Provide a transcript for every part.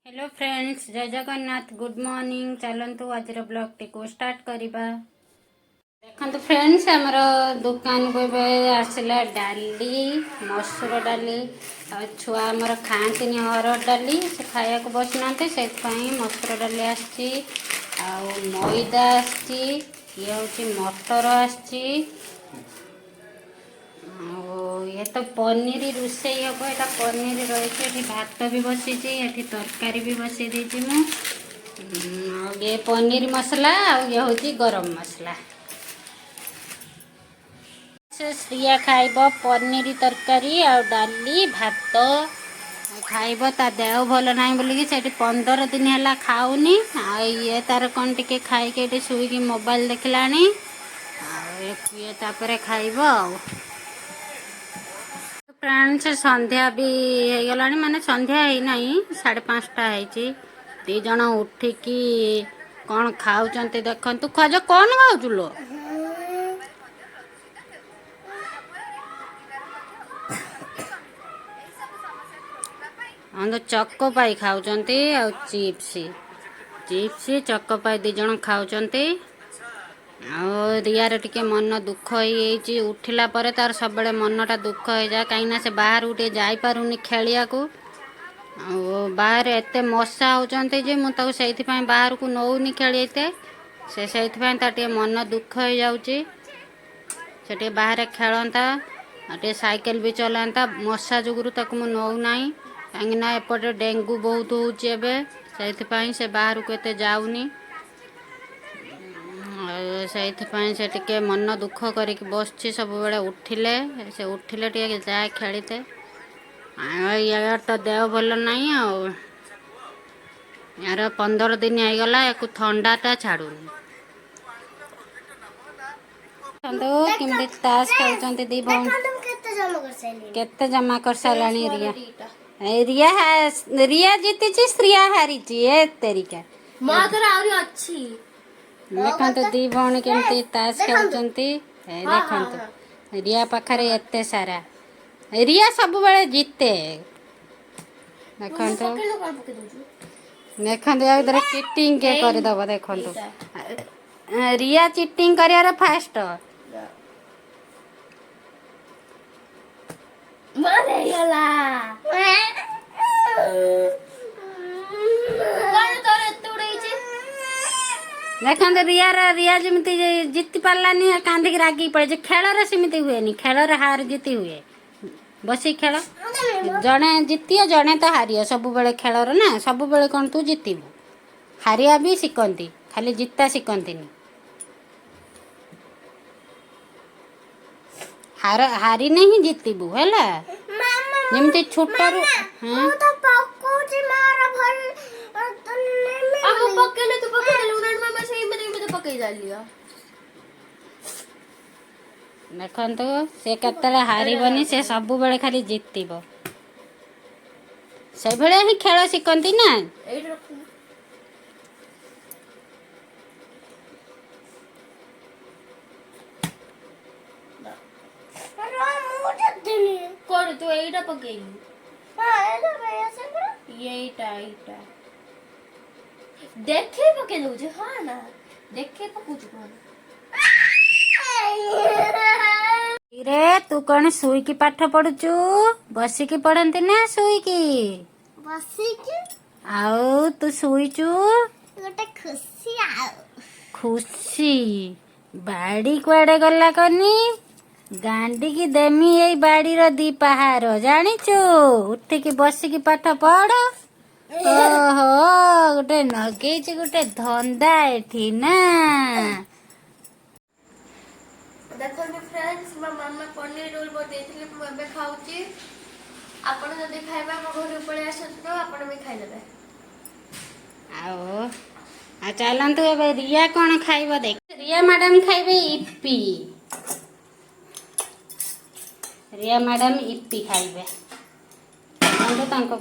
Hello friends, जय Jagannath. Good morning. चलतु आज ब्लॉग टी को स्टार्ट करवा। देखो फ्रेंड्स, आमर दुकान को आसला डाली, मसूर डाली। छुआ आमर खाती हरड़ डाली, से खाया बसना से मसूर डाली आसची, मैदा आसची, ये हूँ मटर आसची, ये तो पनीर रोसे हम। यहाँ पनीर रही, भात भी बसी, ये तरकारी भी बसई देती ये पनीर मसला ये हूँ गरम मसला। श्रिया खाइब पनीर तरकारी आ डाली भात खाइब। ता देह भल ना बोलिकी 15 दिन है खाऊनी। ये तार कौन टे खाई शुईकी मोबाइल देखला ये तापर खाइब। फ्रेंड्स, संध्या भी हो गला, माने संध्या है ना 5:30 दी जन उठिकी कौन खाऊ देखु। खज कौन खाऊ लो? तो चको पाई खाऊ चिप्स चिप्स चको पाई दी जन खाऊ। रियार टिके मन दुख हो उठिला पर तार सब मनटा दुख हो जाए, कहीं से बाहर उठे जाई पारुनी खेलिया को। बाहर एते मशा होचंते जे मु ताऊ सेइथि पय बाहर को नौनी खेलिते, से सेइथि पय ता टिके मन दुख हो जाउची। से टिके बाहर खेलंता, टिके साइकिल भी चलांता। मशा जुगुरु ताकु मु नौ नाही, कहीं ना एपटे डेंगू बहुत होउची एबे, सेइथि पय से बाहर को एते जाउनी। से टिके मन दुख करिक बसछि। सब बेले उठिले से उठिले टिके जाए खेलिते। यार तो देह भल नहीं, यार 15 दिन होगला या थंडाटा छाड़ूनी। केमती ताश खेलुंट दी भौणी, केते जमा कर साराणी। रिया रिया जीती, श्रिया हारी तेरिका देखो दी भौणी केमती ताश खेलुंट। देखो रिया पाखरे एते सारा, रिया सब बेले जीते। देखो देखो चिटिंग के करदब। देखो रिया चिटिंग कर फास्ट। देखो रिया जमी जीति पारानी कांधिक रागी पड़े। खेल सेमती हुए, खेल हार जीति हुए। बसी खेल, जड़े जीतियो जड़े तो हारियो। सब बेले खेल ना, सब बेले कौन तू जीतबू? हारिया भी शिखती, खाली जीता शिखती। हारी नहीं जीतबू है जमती छोट रू। देखो से केतले हारबनी, से सब बेले खाली जीतब। से भाया ही खेल शिखती ना। कर तू एटा पकेलु। देखे पके दउजे। हां ना देखे पकुच कोन रे। तू कौन सुईकी पाठ पढ़ुचु? बसिकी पढ़ंती ना सुईकी? बसिकी। आउ तू सुईचु गोटे खुशी। खुशी बाड़ी कुआडे गला कनी? गांडी की देमी यही बाड़ी रो दी पहाड़ जानिचु। उठिकी बसिकी पाठ पढ़। ओहो गोटे नगेच गोटे धंदा एठी ना। देखो फ्रेंड्स, मो मामा पनीर रोल बतेइथिले, मु एबे खाउची। आपण जदी खाइबा मो घर पळे आसत आपण भी खाइ लेबे। आ चलंतु एबे रिया कोन खाइबो देख। रिया मैडम खाइबे इप्पी। रिया मैडम इप्पी खाइबे।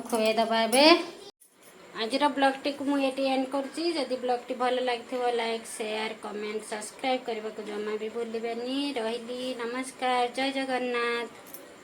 खुए दबा। आज ब्लॉग टी को मुझे एंड करछि। जदि ब्लॉग टी भल लगे लाइक शेयर कमेंट सब्सक्राइब करने को जमा भी भूलिबेनी। रहिली, नमस्कार, जय जगन्नाथ।